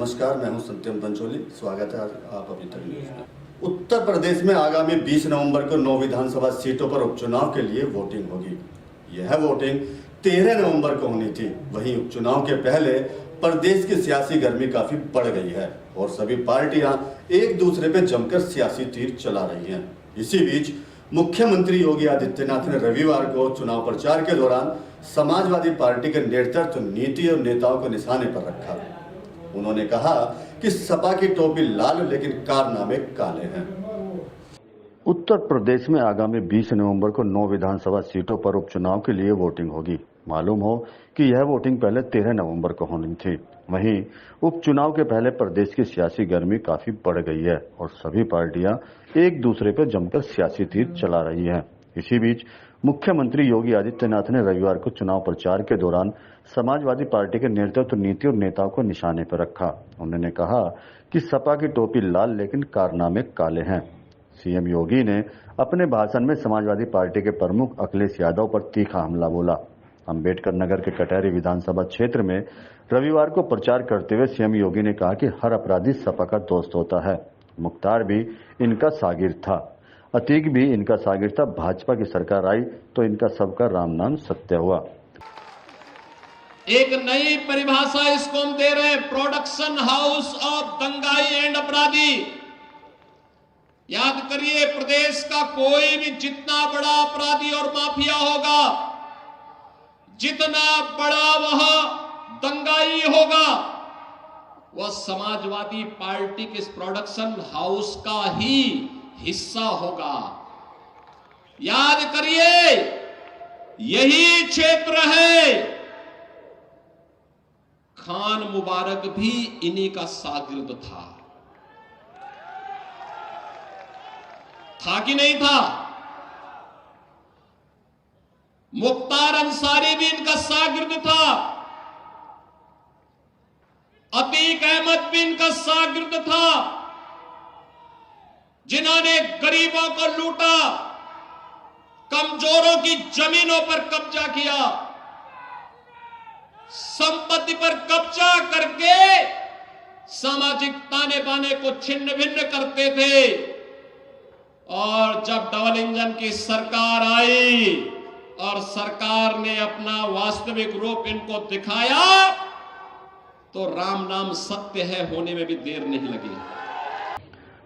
नमस्कार, मैं हूं सत्यम पंचोली। स्वागत है आप अभी तक न्यूज में। उत्तर प्रदेश में आगामी 20 नवंबर को 9 विधानसभा सीटों पर उपचुनाव के लिए वोटिंग होगी। यह वोटिंग 13 नवंबर को होनी थी। वहीं उपचुनाव के पहले प्रदेश की सियासी गर्मी काफी बढ़ गई है और सभी पार्टियां एक दूसरे पे जमकर सियासी तीर चला रही हैं। इसी बीच मुख्यमंत्री योगी आदित्यनाथ ने रविवार को चुनाव प्रचार के दौरान समाजवादी पार्टी के नेतृत्व, नीति और नेताओं को निशाने पर रखा। उन्होंने कहा कि सपा की टोपी लाल लेकिन कारनामे काले हैं। उत्तर प्रदेश में आगामी 20 नवंबर को 9 विधानसभा सीटों पर उपचुनाव के लिए वोटिंग होगी। मालूम हो कि यह वोटिंग पहले 13 नवंबर को होनी थी। वहीं उपचुनाव के पहले प्रदेश की सियासी गर्मी काफी बढ़ गई है और सभी पार्टियां एक दूसरे पर जमकर सियासी तीर चला रही हैं। इसी बीच मुख्यमंत्री योगी आदित्यनाथ ने रविवार को चुनाव प्रचार के दौरान समाजवादी पार्टी के नेतृत्व, नीति और नेताओं को निशाने पर रखा। उन्होंने कहा कि सपा की टोपी लाल लेकिन कारनामे काले हैं। सीएम योगी ने अपने भाषण में समाजवादी पार्टी के प्रमुख अखिलेश यादव पर तीखा हमला बोला। अंबेडकर नगर के कटहरी विधानसभा क्षेत्र में रविवार को प्रचार करते हुए सीएम योगी ने कहा कि हर अपराधी सपा का दोस्त होता है। मुख्तार भी इनका शागिर्द था, अतीक भी इनका शागिर्द था। भाजपा की सरकार आई तो इनका सबका राम नाम सत्य हुआ। एक नई परिभाषा इसको हम दे रहे हैं, प्रोडक्शन हाउस ऑफ दंगाई एंड अपराधी। याद करिए, प्रदेश का कोई भी जितना बड़ा अपराधी और माफिया होगा, जितना बड़ा वह दंगाई होगा, वह समाजवादी पार्टी के इस प्रोडक्शन हाउस का ही हिस्सा होगा। याद करिए, यही क्षेत्र है। खान मुबारक भी इन्हीं का शागिर्द था कि नहीं था? मुख्तार अंसारी भी इनका शागिर्द था, अतीक अहमद भी इनका शागिर्द था, जिन्होंने गरीबों को लूटा, कमजोरों की जमीनों पर कब्जा किया, संपत्ति पर कब्जा करके सामाजिक ताने बाने को छिन्न भिन्न करते थे। और जब डबल इंजन की सरकार आई और सरकार ने अपना वास्तविक रूप इनको दिखाया तो राम नाम सत्य है होने में भी देर नहीं लगी।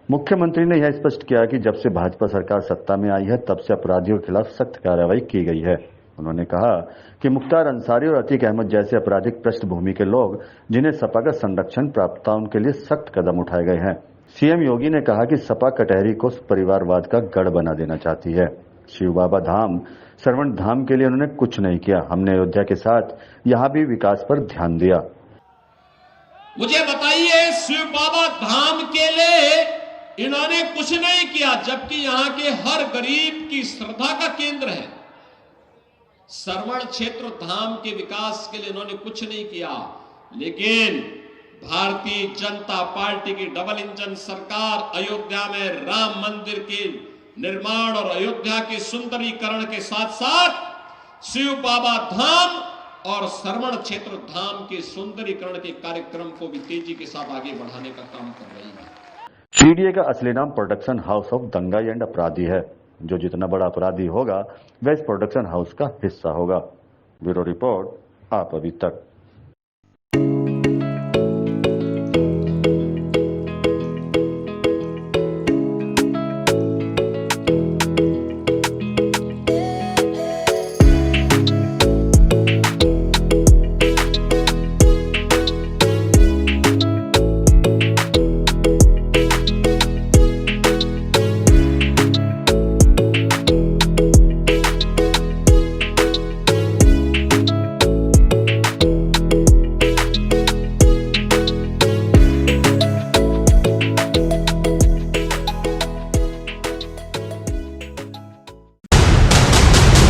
मुख्यमंत्री ने यह स्पष्ट किया कि जब से भाजपा सरकार सत्ता में आई है तब से अपराधियों के खिलाफ सख्त कार्रवाई की गई है। उन्होंने कहा कि मुख्तार अंसारी और अतीक अहमद जैसे आपराधिक पृष्ठभूमि के लोग जिन्हें सपा का संरक्षण प्राप्त था, उनके लिए सख्त कदम उठाए गए हैं। सीएम योगी ने कहा कि सपा कटहरी को परिवारवाद का गढ़ बना देना चाहती है। शिव बाबा धाम, श्रवण धाम के लिए उन्होंने कुछ नहीं किया। हमने अयोध्या के साथ यहाँ भी विकास पर ध्यान दिया। मुझे बताइए, शिव बाबा धाम के लिए इन्होंने कुछ नहीं किया, जबकि यहाँ के हर गरीब की श्रद्धा का केंद्र है। श्रवण क्षेत्र धाम के विकास के लिए इन्होंने कुछ नहीं किया, लेकिन भारतीय जनता पार्टी की डबल इंजन सरकार अयोध्या में राम मंदिर के निर्माण और अयोध्या के सुंदरीकरण के साथ साथ शिव बाबा धाम और श्रवण क्षेत्र धाम के सुंदरीकरण के कार्यक्रम को भी तेजी के साथ आगे बढ़ाने का काम कर रही है। पीडीए का असली नाम प्रोडक्शन हाउस ऑफ दंगाई एंड अपराधी है। जो जितना बड़ा अपराधी होगा वह इस प्रोडक्शन हाउस का हिस्सा होगा। ब्यूरो रिपोर्ट, आप अभी तक।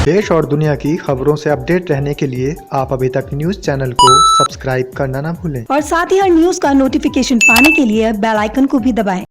देश और दुनिया की खबरों से अपडेट रहने के लिए आप अभी तक न्यूज चैनल को सब्सक्राइब करना ना भूलें और साथ ही हर न्यूज का नोटिफिकेशन पाने के लिए बेल आइकन को भी दबाएं।